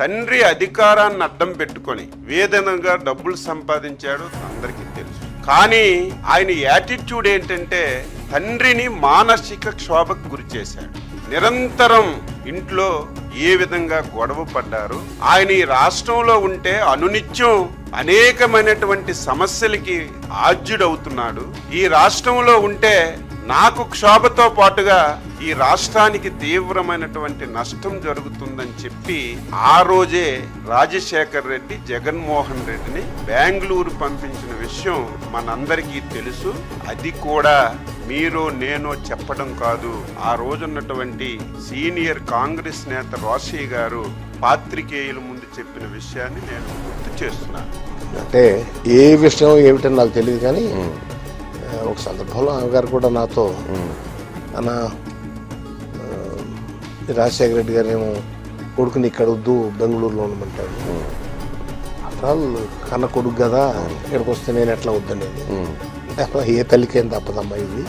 తండ్రి అధికారాన్ని అడ్డం పెట్టుకొని వేదనగా డబ్బులు సంపాదించాడు అందరికీ తెలుసు. కానీ ఆయన యాటిట్యూడ్ ఏంటంటే తండ్రిని మానసిక క్షోభకు గురి చేశాడు. నిరంతరం ఇంట్లో ఏ విధంగా గొడవ పడ్డారు. ఆయన ఈ రాష్ట్రంలో ఉంటే అనునిత్యం అనేకమైనటువంటి సమస్యలకి ఆజ్యుడవుతున్నాడు. ఈ రాష్ట్రంలో ఉంటే నాకు క్షోభతో పాటుగా ఈ రాష్ట్రానికి తీవ్రమైనటువంటి నష్టం జరుగుతుందని చెప్పి ఆ రోజే రాజశేఖర్ రెడ్డి జగన్మోహన్ రెడ్డిని బెంగళూరు పంపించిన విషయం మనందరికీ తెలుసు. అది కూడా మీరు నేను చెప్పడం కాదు, ఆ రోజున్నటువంటి సీనియర్ కాంగ్రెస్ నేత రోషయ్య గారు పాత్రికేయుల ముందు చెప్పిన విషయాన్ని నేను గుర్తు చేస్తున్నాను. అంటే ఏ విషయం ఏమిటని నాకు తెలియదు, కానీ ఒక సందర్భంలో ఆమె గారు కూడా నాతో అన్న రాజశేఖర రెడ్డి గారు ఏమో కొడుకుని ఇక్కడ వద్దు బెంగళూరులో ఉండమంటాడు, అసలు కన్న కొడుకు కదా ఇక్కడికి వస్తే నేను ఎట్లా వద్దనేది. ఏ తల్లికేం తప్పదమ్మా ఇది.